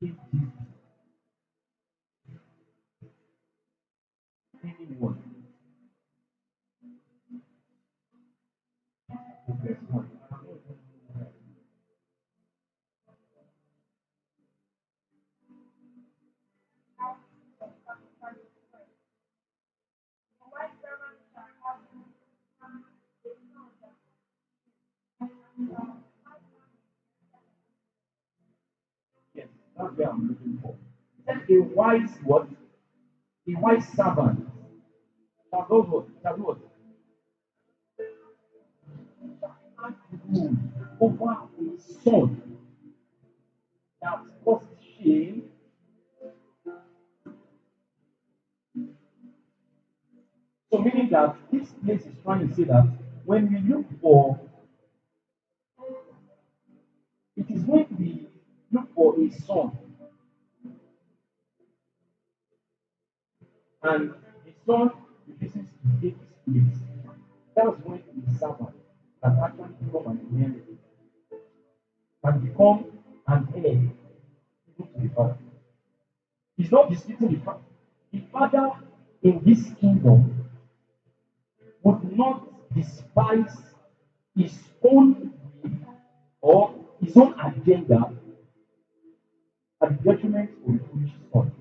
If anyone who gets one, yes, that's where I'm looking for. Then a wise what? A wise servant shall do what? Shall do what? Have rule over a son that causes shame. So meaning that this place is trying to say that when we look for, it is when we look for a son and the son refuses to take his place. That's when the servant can actually become an inherit and become an heir even to the father. He's not disputing the father. The father in this kingdom would not despise his own will or his own agenda at the detriment of the foolish son.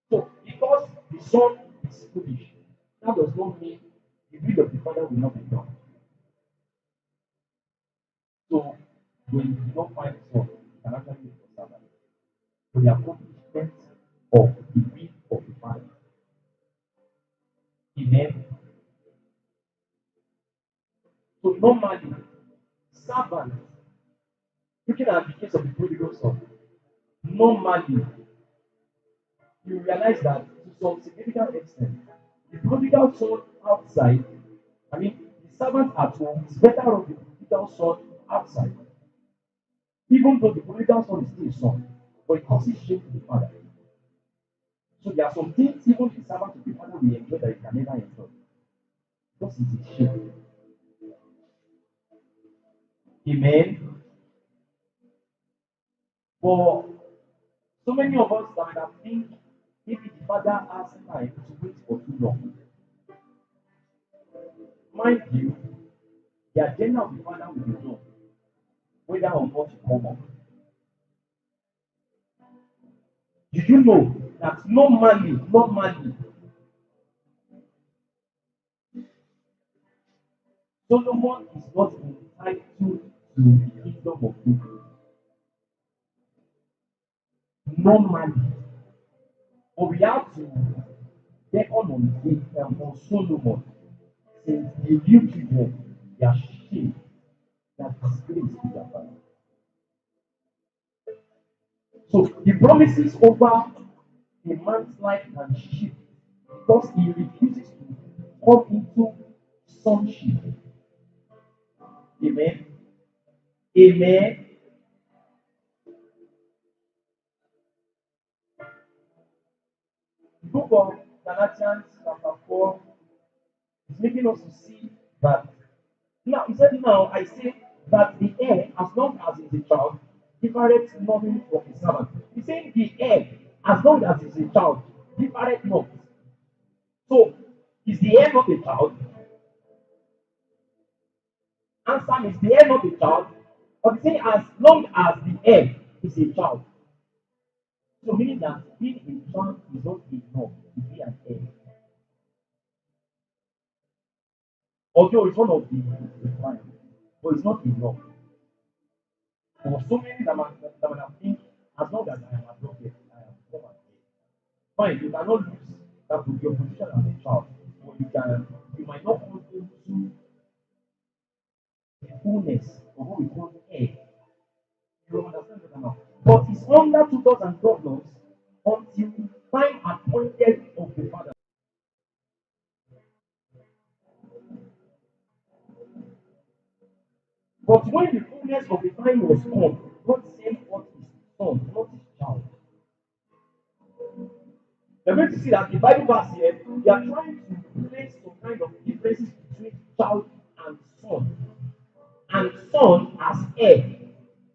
So, because the son is foolish, that does not mean the will of the father will not be done. So, when you do not find son, you can actually look for servant for the accomplishment of the will of the father. Amen. So, normally, servants, looking at the case of the prodigal son, normally you realize that to some significant extent, the prodigal son outside, I mean, the servant at home is better off the prodigal son outside. Even though the prodigal son is still a son, but it causes shame to the father. So there are some things even the servant of the father will enjoy that he can never enjoy. Because it's a shame. Amen. For so many of us that have think maybe the father has time to wait for too long. Mind you, the agenda of the father will be done, whether or not you come up. Do you know that normally, Solomon is not entitled to the kingdom of people? Normally, but we have to reckon on Solomon since the little children, their shame, their disgrace to their father. So the promises over a man's life can shift because he refuses to come into sonship. Amen. Amen. The book of Galatians chapter 4 is making us to see that now he said, now I say that the heir, as long as he's a child, differeth nothing from his servant. He's saying the heir, as long as he's a child, differeth not. So, is the heir not a child? Answer, is the heir not a child? But he's saying as long as the heir is a child. So meaning that being a child is not enough to be an heir. Although it's one of the requirements, but it's not enough. For so many that might think, as long as I am adopted, I am become an heir. Fine, you cannot lose that with your position as a child, but you might not come into the fullness of what we call heir. You understand that now? But it's under tutors and governors until time appointed of the father. But when the fullness of the time was come, God sent forth his son, not his child. You're going to see that the Bible verse here, they are trying to place some kind of differences between child and son as heir,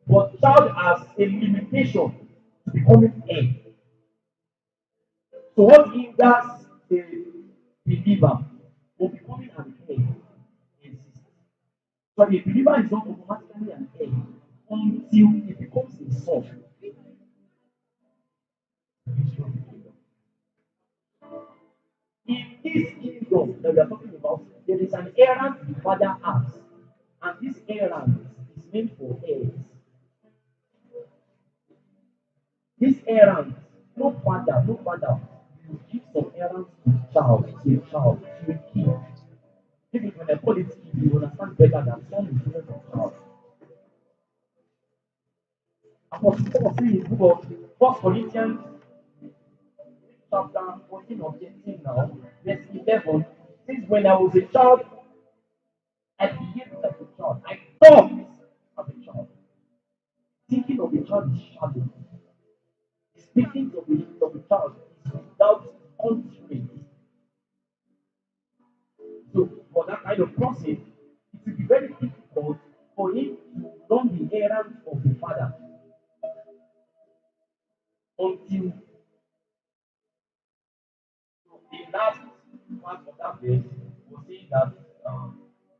but child as a limitation to becoming heir. So what hinders a believer from becoming an heir exists. So a believer is not automatically an heir until he becomes a son. In this kingdom that we are talking about, there is an errand the father has, and this errand is meant for heirs. This errand, no father will give some errands to a child, to a kid. Maybe when I call it kid, you understand better than some is different from child. Apostle Paul says in the book of 1 Corinthians chapter 14 or 15 now, verse 11, says, when I was a child, I behaved like a child. I thought as a child. Thinking of a child is shallow. Speaking of a child is without constraint. So, for that kind of person, it will be very difficult for him to run the errands of the father until the last part of that verse was saying that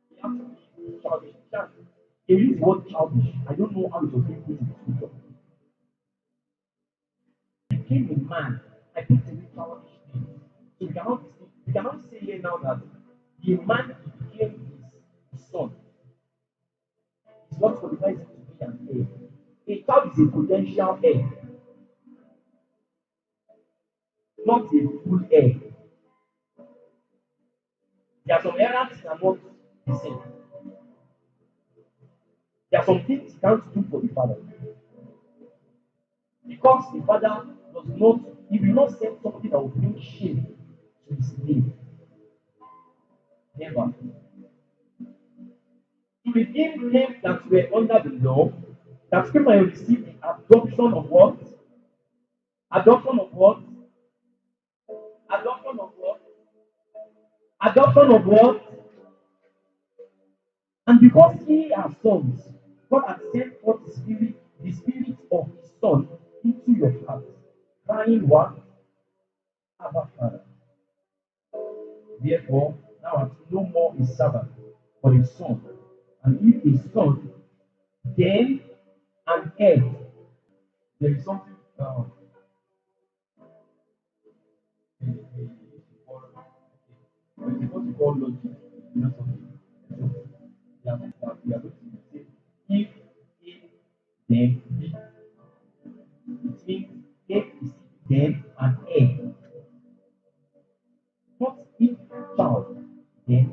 he has to be childish. They use the word childish. I don't know how it was being put in the scripture. Became a man. I picked a childish thing. So we cannot say here now that the man he became his son is what qualifies him to be an heir. A child is a potential heir, not a full heir. There are some errands that are not the same. There are some things you can't do for the father. Because the father does not, he will not send something that will bring shame to his name. Never. To redeem them that were under the law, that people may receive the adoption of what? Adoption of what? Adoption of what? Adoption of what? And because ye are sons, God has sent forth the spirit of his son into your heart, crying what? Abba Father. Therefore, thou art no more a servant, but a son. And if a son, then an heir. There is something it's what you call logic, philosophy. So, we are going to say, if A, then B. It means A is then an heir. Not if child, then